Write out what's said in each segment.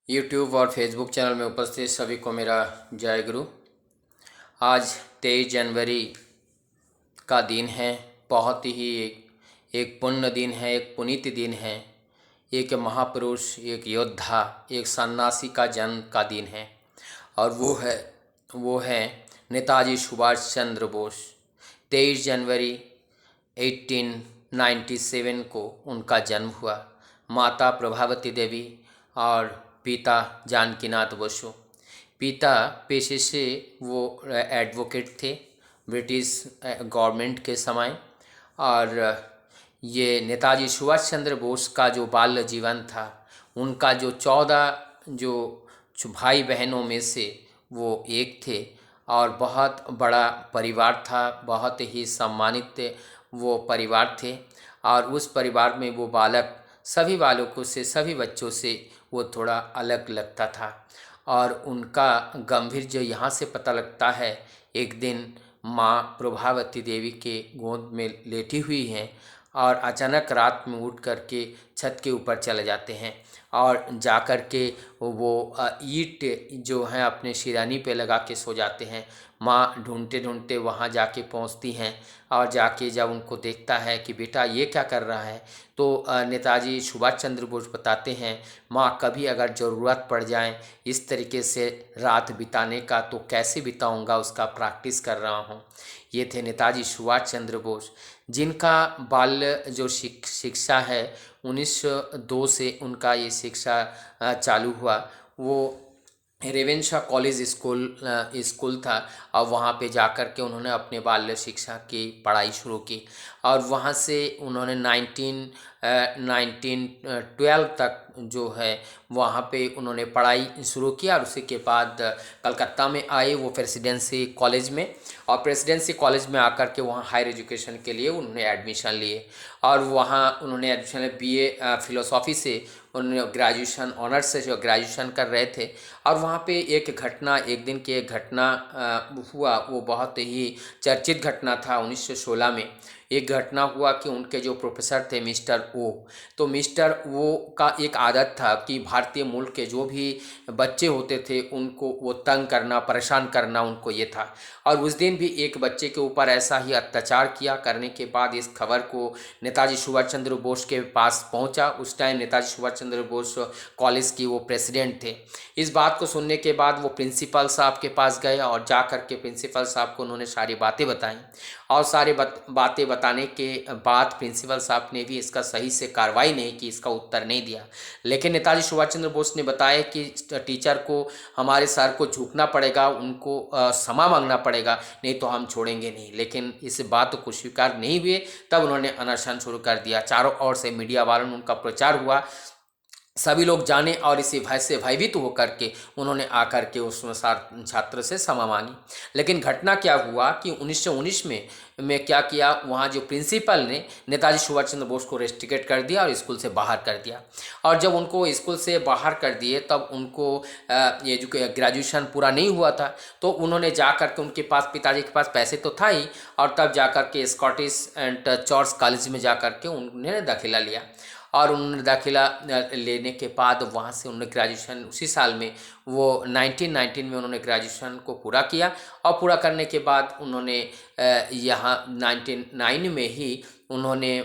YouTube और Facebook channel में उपस्थित सभी को मेरा जय गुरु। आज 23 जनवरी का दिन है। बहुत ही एक पुण्य दिन है, एक पुनीत दिन है। एक महापुरुष, एक योद्धा, एक सन्यासी का जन्म का दिन है और वो है नेताजी सुभाष चंद्र बोस। 23 जनवरी 1897 को उनका जन्म हुआ। माता प्रभावती देवी और पिता जानकीनाथ बसु। पिता पेशे से वो एडवोकेट थे ब्रिटिश गवर्नमेंट के समय। और ये नेताजी सुभाष चंद्र बोस का जो बाल्य जीवन था, उनका जो 14 भाई बहनों में से वो एक थे और बहुत बड़ा परिवार था, बहुत ही सम्मानित वो परिवार थे। और उस परिवार में वो बालक सभी बालकों से, सभी बच्चों से वो थोड़ा अलग लगता था। और उनका गंभीर जो यहाँ से पता लगता है, एक दिन माँ प्रभावती देवी के गोद में लेटी हुई हैं और अचानक रात में उठ करके छत के ऊपर चले जाते हैं और जा कर के वो ईंट जो है अपने सिरहानी पे लगा के सो जाते हैं। माँ ढूंढते ढूंढते वहाँ जाके पहुँचती हैं और जाके जब उनको देखता है कि बेटा ये क्या कर रहा है, तो नेताजी सुभाष चंद्र बोस बताते हैं, माँ कभी अगर ज़रूरत पड़ जाए इस तरीके से रात बिताने का तो कैसे बिताऊंगा, उसका प्रैक्टिस कर रहा हूँ। ये थे नेताजी सुभाष चंद्र बोस, जिनका बाल्य जो शिक्षा है 1902 से उनका ये शिक्षा चालू हुआ। वो रेवेंशा कॉलेज स्कूल था और वहाँ पे जाकर के उन्होंने अपने बाल्य शिक्षा की पढ़ाई शुरू की और वहाँ से उन्होंने 1912 तक जो है वहाँ पे उन्होंने पढ़ाई शुरू किया। और उसी के बाद कलकत्ता में आए वो प्रेसिडेंसी कॉलेज में, और प्रेसिडेंसी कॉलेज में आकर के वहाँ हायर एजुकेशन के लिए उन्होंने एडमिशन लिए और वहाँ उन्होंने एडमिशन लिए BA फिलोसॉफी से। उन्होंने ग्रेजुएशन ऑनर्स से जो ग्रेजुएशन कर रहे थे। और वहाँ पे एक दिन की एक घटना हुआ, वो बहुत ही चर्चित घटना था। 1916 में एक घटना हुआ कि उनके जो प्रोफेसर थे मिस्टर ओ, तो मिस्टर ओ का एक आदत था कि भारतीय मूल के जो भी बच्चे होते थे उनको वो तंग करना, परेशान करना, उनको ये था। और उस दिन भी एक बच्चे के ऊपर ऐसा ही अत्याचार किया। करने के बाद इस खबर को नेताजी सुभाष चंद्र बोस के पास पहुंचा। उस टाइम नेताजी सुभाष चंद्र बोस कॉलेज की वो प्रेसिडेंट थे। इस बात को सुनने के बाद वो प्रिंसिपल साहब के पास गए और जा कर के प्रिंसिपल साहब को उन्होंने सारी बातें बताई। और सारी बातें बताने के बाद प्रिंसिपल साहब ने भी इसका सही से कार्रवाई नहीं की, इसका उत्तर नहीं दिया। लेकिन नेताजी सुभाष चंद्र बोस ने बताया कि टीचर को, हमारे सर को झुकना पड़ेगा, उनको क्षमा मांगना पड़ेगा, नहीं तो हम छोड़ेंगे नहीं। लेकिन इस बात को स्वीकार नहीं हुए, तब उन्होंने अनशन शुरू कर दिया। चारों ओर से मीडिया वालों ने उनका प्रचार हुआ, सभी लोग जाने और इसी भय से भयभीत होकर के उन्होंने आकर के उस छात्र से क्षमा मांगी। लेकिन घटना क्या हुआ कि 1919 में क्या किया, वहाँ जो प्रिंसिपल ने नेताजी सुभाष चंद्र बोस को रेस्ट्रिकेट कर दिया और स्कूल से बाहर कर दिया। और जब उनको स्कूल से बाहर कर दिए तब उनको ये जो ग्रेजुएशन पूरा नहीं हुआ था, तो उन्होंने जा कर के, उनके पास, पिताजी के पास पैसे तो था ही, और तब जा कर के स्कॉटिश एंड चर्च कॉलेज में जा कर के उन्होंने दाखिला लिया। और उन्होंने दाखिला लेने के बाद वहाँ से उन्होंने ग्रेजुएशन उसी साल में, वो 1919 में उन्होंने ग्रेजुएशन को पूरा किया। और पूरा करने के बाद उन्होंने यहाँ 1909 में ही उन्होंने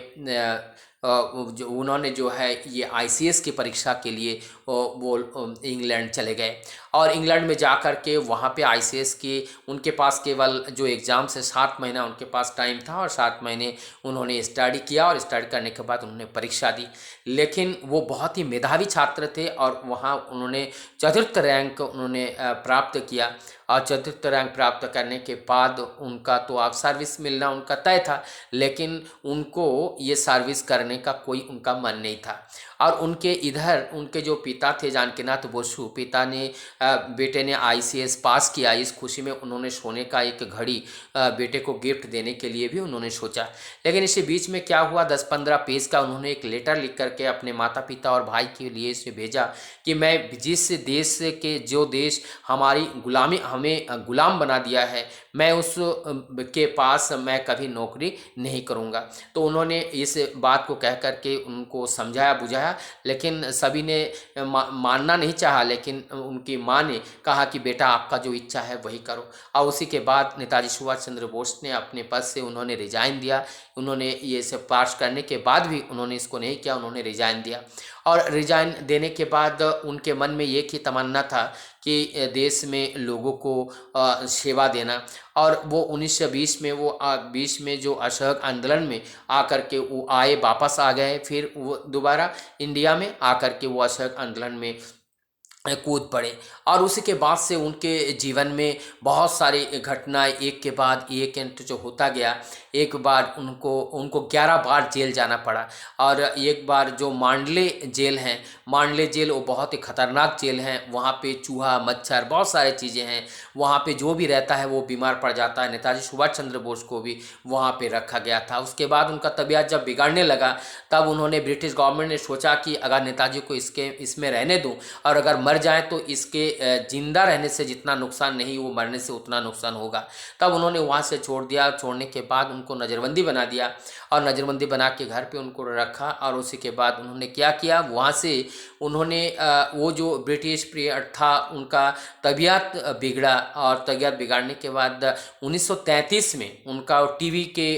जो है ये ICS की परीक्षा के लिए वो इंग्लैंड चले गए। और इंग्लैंड में जा कर के वहाँ पे ICS की, उनके पास केवल जो एग्ज़ाम से 7 महीना उनके पास टाइम था और 7 महीने उन्होंने स्टडी किया और स्टडी करने के बाद उन्होंने परीक्षा दी। लेकिन वो बहुत ही मेधावी छात्र थे और वहाँ उन्होंने चतुर्थ रैंक उन्होंने प्राप्त किया। और चतुर्थ रैंक प्राप्त करने के बाद उनका तो आप सर्विस मिलना उनका तय था, लेकिन उनको ये सर्विस करने का कोई उनका मन नहीं था। और उनके जो पिता थे जानकीनाथ बसु, बेटे ने ICS पास किया। इस खुशी में उन्होंने सोने का एक घड़ी बेटे को गिफ्ट देने के लिए भी उन्होंने सोचा। लेकिन इसी बीच में क्या हुआ, 10-15 पेज का उन्होंने एक लेटर लिख करके अपने माता पिता और भाई के लिए इसे भेजा कि मैं जिस देश के, जो देश हमारी गुलामी हमें गुलाम बना दिया है, मैं उस के पास मैं कभी नौकरी नहीं करूँगा। तो उन्होंने इस बात को कह कर के उनको समझाया बुझाया, लेकिन सभी ने मानना नहीं चाहा, लेकिन उनकी माँ ने कहा कि बेटा आपका जो इच्छा है वही करो। और उसी के बाद नेताजी सुभाष चंद्र बोस ने अपने पद से उन्होंने रिजाइन दिया। उन्होंने ये सब पास करने के बाद भी उन्होंने इसको नहीं किया, उन्होंने रिजाइन दिया। और रिजाइन देने के बाद उनके मन में एक ही तमन्ना था कि देश में लोगों को सेवा देना। और वो 1920 में वो 20 में जो असहयोग आंदोलन में आकर के वो आए, वापस आ गए, फिर वो दोबारा इंडिया में आकर के वो असहयोग आंदोलन में कूद पड़े। और उसी के बाद से उनके जीवन में बहुत सारी घटनाएं एक के बाद एक जो होता गया। एक बार उनको 11 बार जेल जाना पड़ा। और एक बार जो मांडले जेल है, मांडले जेल वो बहुत ही खतरनाक जेल है। वहाँ पे चूहा, मच्छर, बहुत सारी चीज़ें हैं। वहाँ पे जो भी रहता है वो बीमार पड़ जाता है। नेताजी सुभाष चंद्र बोस को भी वहाँ पे रखा गया था। उसके बाद उनका तबीयत जब बिगड़ने लगा, तब उन्होंने, ब्रिटिश गवर्नमेंट ने सोचा कि अगर नेताजी को इसमें रहने दूं, और अगर मर जाए तो इसके जिंदा रहने से जितना नुकसान नहीं, वो मरने से उतना नुकसान होगा। तब उन्होंने वहाँ से छोड़ दिया। छोड़ने के बाद उनको नज़रबंदी बना दिया, और नज़रबंदी बना के घर पे उनको रखा। और उसी के बाद उन्होंने क्या किया, वहाँ से उन्होंने वो जो ब्रिटिश पीरियड था उनका तबीयत बिगड़ा। और तबीयत बिगाड़ने के बाद 1933 में उनका टीबी के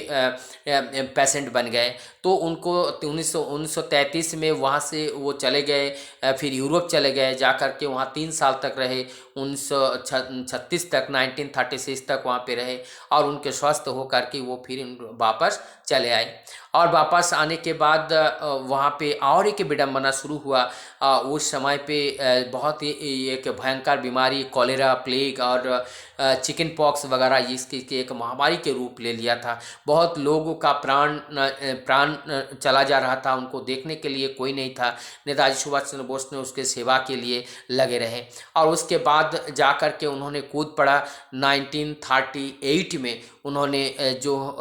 पेशेंट बन गए। तो उनको 1933 में वहाँ से वो चले गए, फिर यूरोप चले गए। जा कर के वहाँ 3 साल तक रहे, 1936 तक, 1936 तक वहाँ पे रहे। और उनके स्वस्थ होकर के वो फिर वापस चले आए। और वापस आने के बाद वहाँ पे और एक विडंबना शुरू हुआ। उस समय पे बहुत ही एक भयंकर बीमारी, कॉलेरा, प्लेग और चिकन पॉक्स वगैरह इसकी एक महामारी के रूप ले लिया था। बहुत लोगों का प्राण चला जा रहा था, उनको देखने के लिए कोई नहीं था। नेताजी सुभाष चंद्र बोस ने उसके सेवा के लिए लगे रहे। और उसके बाद जा कर के उन्होंने कूद पड़ा। 1938 में उन्होंने जो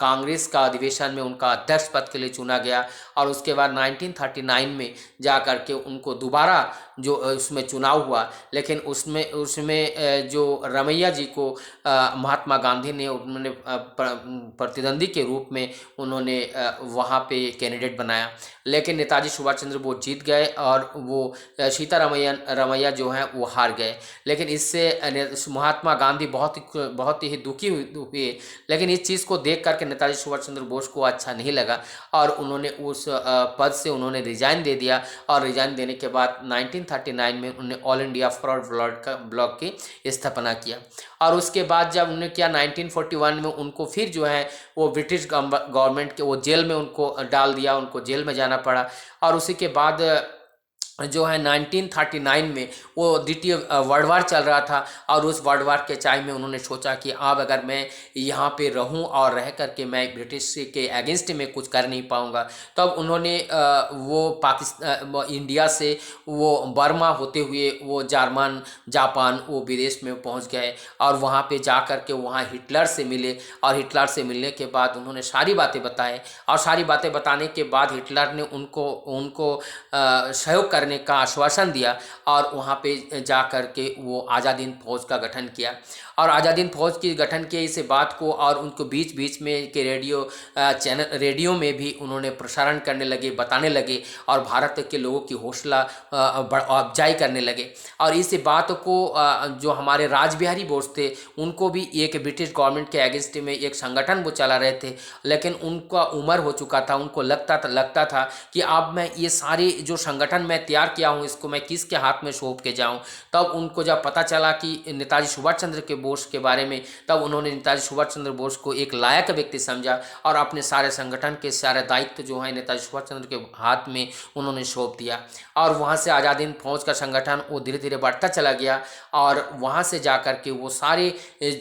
कांग्रेस का अधिवेशन में उनका अध्यक्ष पद के लिए चुना गया। और उसके बाद 1939 में जा कर के उनको दोबारा जो उसमें चुनाव हुआ। लेकिन उसमें जो रमैया जी को महात्मा गांधी ने उन्होंने प्रतिद्वंदी के रूप में उन्होंने वहाँ पे कैंडिडेट बनाया। लेकिन नेताजी सुभाष चंद्र बोस जीत गए, और वो रमैया जो हैं वो हार गए। लेकिन इससे महात्मा गांधी बहुत ही दुखी हुए। लेकिन इस चीज़ को देख करके नेताजी सुभाष चंद्र बोस को अच्छा नहीं लगा, और उन्होंने उस पद से उन्होंने रिजाइन दे दिया। और रिजाइन देने के बाद 1939 में उन्होंने ऑल इंडिया फॉरवर्ड ब्लॉक की स्थापना किया। और उसके बाद जब उन्होंने किया 1941 में उनको फिर जो है वो ब्रिटिश गवर्नमेंट के वो जेल में उनको डाल दिया, उनको जेल में जाना पड़ा। और उसी के बाद जो है 1939 में वो द्वितीय वर्ल्ड वार चल रहा था। और उस वर्ल्ड वार के टाइम में उन्होंने सोचा कि अब अगर मैं यहाँ पे रहूँ और रह करके मैं ब्रिटिश के अगेंस्ट में कुछ कर नहीं पाऊँगा, तब उन्होंने वो इंडिया से वो बर्मा होते हुए वो जर्मन, जापान, वो विदेश में पहुँच गए। और वहाँ पे जा कर के वहाँ हिटलर से मिले। और हिटलर से मिलने के बाद उन्होंने सारी बातें बताए। और सारी बातें बताने के बाद हिटलर ने उनको सहयोग करने का आश्वासन दिया। और वहाँ पे जा कर के वो आज़ाद हिंद फौज का गठन किया। और आज़ाद हिंद फौज की गठन किए इस बात को, और उनको बीच बीच में के रेडियो में भी उन्होंने प्रसारण करने लगे, बताने लगे। और भारत के लोगों की हौसला अफजाई करने लगे। और इस बात को जो हमारे रासबिहारी बोस थे उनको भी एक ब्रिटिश गवर्नमेंट के अगेंस्ट में एक संगठन वो चला रहे थे। लेकिन उनका उम्र हो चुका था, उनको लगता था कि अब मैं ये सारे जो संगठन मैं तैयार किया हूँ इसको मैं किसके हाथ में सौंप के जाऊँ। तब उनको जब पता चला कि नेताजी सुभाष चंद्र के बोस के बारे में, तब उन्होंने नेताजी सुभाष चंद्र बोस को एक लायक व्यक्ति समझा। और अपने सारे संगठन के सारे दायित्व जो है नेताजी सुभाष चंद्र के हाथ में उन्होंने सौंप दिया। और वहाँ से आज़ाद हिंद फौज का संगठन वो धीरे धीरे बढ़ता चला गया। और वहाँ से जा कर के वो सारे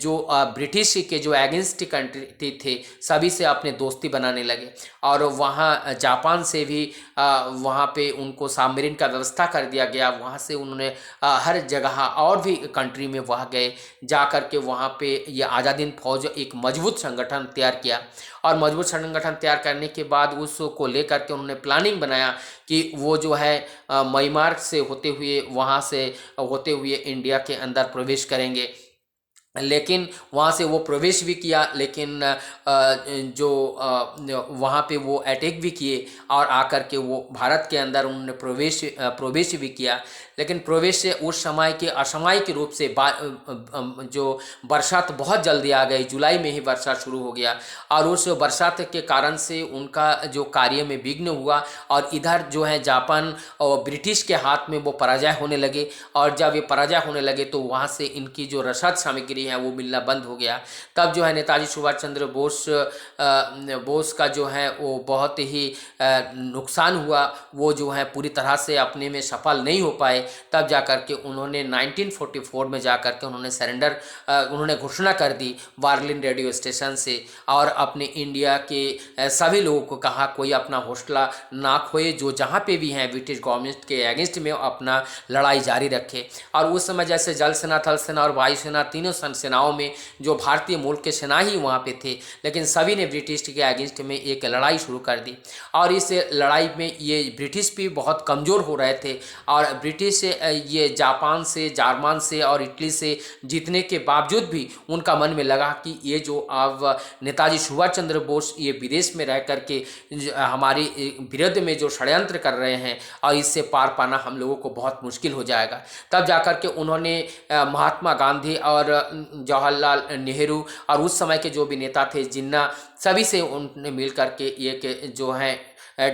जो ब्रिटिश के जो एगेंस्ट कंट्री थे सभी से अपने दोस्ती बनाने लगे। और वहाँ जापान से भी वहाँ पे उनको सबमरीन का व्यवस्था कर दिया गया। वहाँ से उन्होंने हर जगह और भी कंट्री में वहाँ गए, जा कर के वहाँ पे ये आज़ाद हिंद फौज एक मजबूत संगठन तैयार किया। और मजबूत संगठन तैयार करने के बाद उसको लेकर के उन्होंने प्लानिंग बनाया कि वो जो है म्यांमार से होते हुए वहाँ से होते हुए इंडिया के अंदर प्रवेश करेंगे। लेकिन वहाँ से वो प्रवेश भी किया, लेकिन जो वहाँ पे वो अटैक भी किए और आकर के वो भारत के अंदर उन्होंने प्रवेश भी किया। लेकिन प्रवेश से उस समय के असामयिक रूप से जो बरसात बहुत जल्दी आ गई, जुलाई में ही वर्षा शुरू हो गया और उस बरसात के कारण से उनका जो कार्य में विघ्न हुआ और इधर जो है जापान और ब्रिटिश के हाथ में वो पराजय होने लगे। और जब ये पराजय होने लगे तो वहाँ से इनकी जो रसद सामग्री है वो मिलना बंद हो गया। तब जो है नेताजी सुभाष चंद्र बोस का जो है वो बहुत ही नुकसान हुआ। वो जो है पूरी तरह से अपने में सफल नहीं हो पाए। तब जाकर के उन्होंने 1944 में जाकर के उन्होंने सरेंडर उन्होंने घोषणा कर दी बार्लिन रेडियो स्टेशन से और अपने इंडिया के सभी लोगों को कहा कोई अपना हौसला ना खोए, जो जहाँ पे भी हैं ब्रिटिश गवर्नमेंट के अगेंस्ट में अपना लड़ाई जारी रखे। और उस समय जैसे जल सेना, थल सेना और वायुसेना तीनों सेनाओं में जो भारतीय मूल के सेना ही वहाँ पे थे, लेकिन सभी ने ब्रिटिश के अगेंस्ट में एक लड़ाई शुरू कर दी। और इस लड़ाई में ये ब्रिटिश भी बहुत कमज़ोर हो रहे थे और ब्रिटिश ये जापान से, जर्मन से और इटली से जीतने के बावजूद भी उनका मन में लगा कि ये जो अब नेताजी सुभाष चंद्र बोस ये विदेश में रह करके हमारी विरुद्ध में जो षड्यंत्र कर रहे हैं और इससे पार पाना हम लोगों को बहुत मुश्किल हो जाएगा। तब जाकर के उन्होंने महात्मा गांधी और जवाहरलाल नेहरू और उस समय के जो भी नेता थे जिन्ना, सभी से उन्होंने मिल करके एक जो है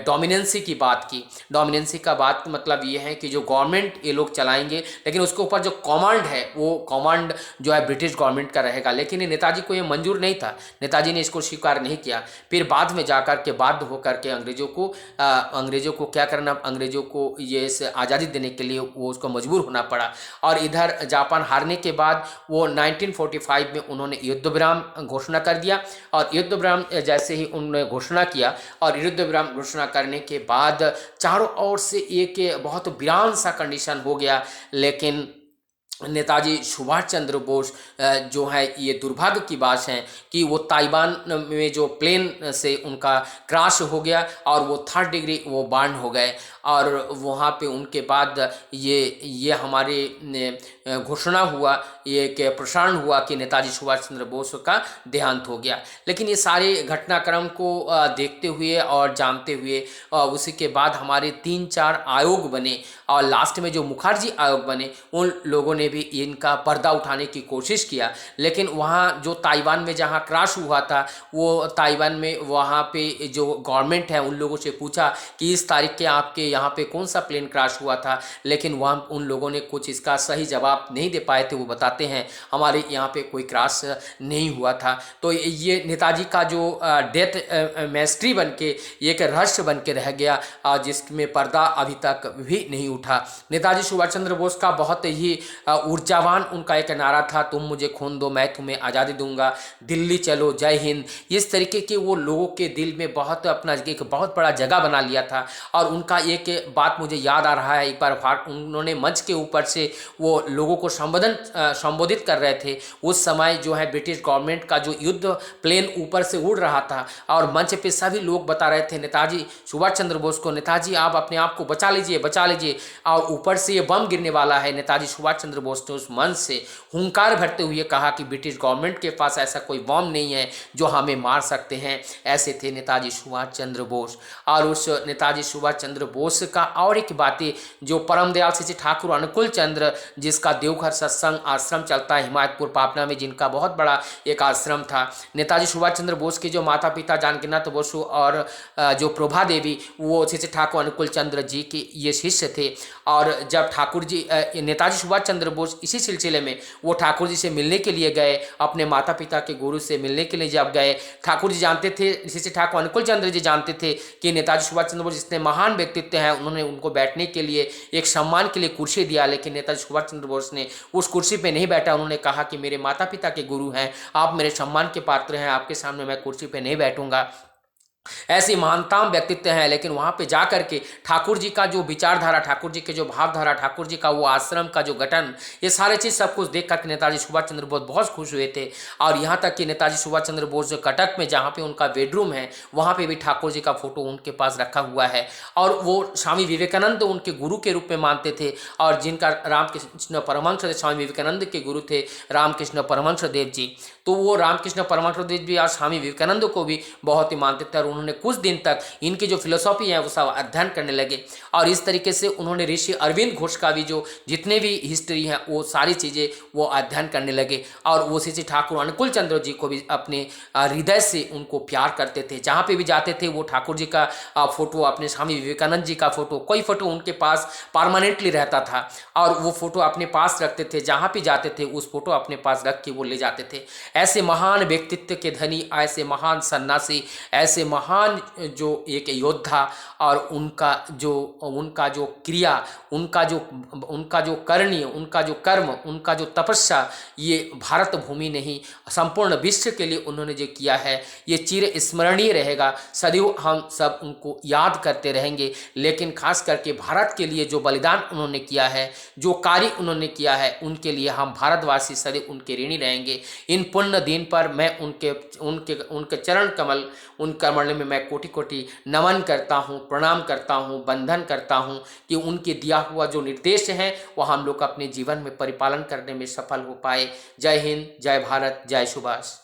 डोमिनेंसी की बात की। डोमिनेंसी का बात मतलब ये है कि जो गवर्नमेंट ये लोग चलाएंगे, लेकिन उसके ऊपर जो कमांड है वो कमांड जो है ब्रिटिश गवर्नमेंट का रहेगा। लेकिन नेताजी को ये मंजूर नहीं था, नेताजी ने इसको स्वीकार नहीं किया। फिर बाद में जाकर के बाध्य होकर के अंग्रेज़ों को क्या करना, अंग्रेज़ों को ये आज़ादी देने के लिए वो उसको मजबूर होना पड़ा। और इधर जापान हारने के बाद वो 1945 में उन्होंने युद्ध विराम घोषणा कर दिया। और युद्ध विराम जैसे ही उन्होंने घोषणा किया और युद्ध विराम घोषणा करने के बाद चारों ओर से एक बहुत वीरान सा कंडीशन हो गया। लेकिन नेताजी सुभाष चंद्र बोस जो है, ये दुर्भाग्य की बात है कि वो ताइवान में जो प्लेन से उनका क्रैश हो गया और वो 3rd डिग्री वो बर्न हो गए। और वहाँ पे उनके बाद ये हमारे घोषणा हुआ, ये कि प्रसारण हुआ कि नेताजी सुभाष चंद्र बोस का देहांत हो गया। लेकिन ये सारे घटनाक्रम को देखते हुए और जानते हुए उसी के बाद हमारे 3-4 आयोग बने और लास्ट में जो मुखर्जी आयोग बने, उन लोगों ने भी इनका पर्दा उठाने की कोशिश किया। लेकिन वहाँ जो ताइवान में जहाँ क्रैश हुआ था, वो ताइवान में वहाँ पे जो गवर्नमेंट है उन लोगों से पूछा कि इस तारीख के आपके यहाँ पे कौन सा प्लेन क्रैश हुआ था, लेकिन वहाँ उन लोगों ने कुछ इसका सही जवाब नहीं दे पाए थे। वो बताते हैं हमारे यहाँ पे कोई क्रैश नहीं हुआ था। तो ये नेताजी का जो डेथ मिस्ट्री बन के एक रहस्य बन के रह गया, जिसमें पर्दा अभी तक भी नहीं उठा। नेताजी सुभाष चंद्र बोस का बहुत ही ऊर्जावान उनका एक नारा था, तुम मुझे खून दो मैं तुम्हें आज़ादी दूंगा, दिल्ली चलो जय हिंद। इस तरीके के वो लोगों के दिल में बहुत अपना एक बहुत बड़ा जगह बना लिया था। और उनका एक बात मुझे याद आ रहा है, एक बार उन्होंने मंच के ऊपर से वो लोगों को संबोधित कर रहे थे। उस समय जो है ब्रिटिश गवर्नमेंट का जो युद्ध प्लेन ऊपर से उड़ रहा था और मंच पे सभी लोग बता रहे थे नेताजी सुभाष चंद्र बोस को, नेताजी आप अपने आप को बचा लीजिए, बचा लीजिए, और ऊपर से ये बम गिरने वाला है। नेताजी सुभाष चंद्र बोस ने उस मंच से हुंकार भरते हुए कहा कि ब्रिटिश गवर्नमेंट के पास ऐसा कोई बम नहीं है जो हमें मार सकते हैं। ऐसे थे नेताजी सुभाष चंद्र बोस। और उस नेताजी सुभाष चंद्र बोस का और एक बातें, जो परम दयाल श्री ठाकुर अनुकूल चंद्र, जिसका देवघर सत्संग आश्रम चलता है हिमायतपुर पाटना में, जिनका बहुत बड़ा एक आश्रम था। नेताजी सुभाष चंद्र बोस के जो माता पिता जानकीनाथ बसु और जो प्रभा देवी, वो श्री ठाकुर अनुकूल चंद्र जी के ये शिष्य थे। और जब ठाकुर जी नेताजी सुभाष चंद्र बोस इसी सिलसिले में वो ठाकुर जी से मिलने के लिए गए, अपने माता पिता के गुरु से मिलने के लिए जब गए, ठाकुर जी जानते थे, श्री ठाकुर अनुकूल चंद्र जी जानते थे कि नेताजी सुभाष चंद्र बोस जितने महान व्यक्तित्व हैं, उन्होंने उनको बैठने के लिए एक सम्मान के लिए कुर्सी दिया। लेकिन नेताजी सुभाष चंद्र बोस ने उस कुर्सी पे नहीं बैठा। उन्होंने कहा कि मेरे माता पिता के गुरु हैं, आप मेरे सम्मान के पात्र हैं, आपके सामने मैं कुर्सी पे नहीं बैठूंगा। ऐसी महानतम व्यक्तित्व हैं, लेकिन वहाँ पे जा कर के ठाकुर जी का जो विचारधारा, ठाकुर जी के जो भावधारा, ठाकुर जी का वो आश्रम का जो गठन, ये सारे चीज़ सब कुछ देख करके नेताजी सुभाष चंद्र बोस बहुत खुश हुए थे। और यहाँ तक कि नेताजी सुभाष चंद्र बोस जो कटक में जहाँ पे उनका बेडरूम है, वहाँ पे भी ठाकुर जी का फोटो उनके पास रखा हुआ है। और वो स्वामी विवेकानंद उनके गुरु के रूप में मानते थे, और जिनका रामकृष्ण परमहंस स्वामी विवेकानंद के गुरु थे रामकृष्ण परमहंस देव जी, तो वो रामकृष्ण परमहंस देव जी और स्वामी विवेकानंद को भी बहुत ही मानते थे। और उन्होंने कुछ दिन तक इनकी जो फिलोसॉफी है वो सब अध्ययन करने लगे, और इस तरीके से उन्होंने ऋषि अरविंद घोष का भी जो जितने भी हिस्ट्री है वो सारी चीज़ें वो अध्ययन करने लगे। और वो श्री ठाकुर अनुकूल चंद्र जी को भी अपने हृदय से उनको प्यार करते थे। जहाँ पे भी जाते थे वो ठाकुर जी का फोटो, अपने स्वामी विवेकानंद जी का फोटो, कोई फोटो उनके पास परमानेंटली रहता था, और वो फोटो अपने पास रखते थे। जहाँ भी जाते थे उस फोटो अपने पास रख के वो ले जाते थे। ऐसे महान व्यक्तित्व के धनी, ऐसे महान सन्यासी, ऐसे महान जो एक योद्धा, और उनका जो क्रिया, उनका जो करनीय, उनका जो कर्म, उनका जो तपस्या, ये भारत भूमि नहीं संपूर्ण विश्व के लिए उन्होंने जो किया है ये चिर स्मरणीय रहेगा। सदैव हम सब उनको याद करते रहेंगे। लेकिन खास करके भारत के लिए जो बलिदान उन्होंने किया है, जो कार्य उन्होंने किया है, उनके लिए हम भारतवासी सदैव उनके ऋणी रहेंगे। इन पुण्य दिन पर मैं उनके चरण कमल, उन कमल में मैं कोटि कोटि नमन करता हूँ, प्रणाम करता हूँ, बंधन करता हूँ कि उनके दिया हुआ जो निर्देश है वो हम लोग अपने जीवन में परिपालन करने में सफल हो पाए। जय हिंद, जय भारत, जय सुभाष।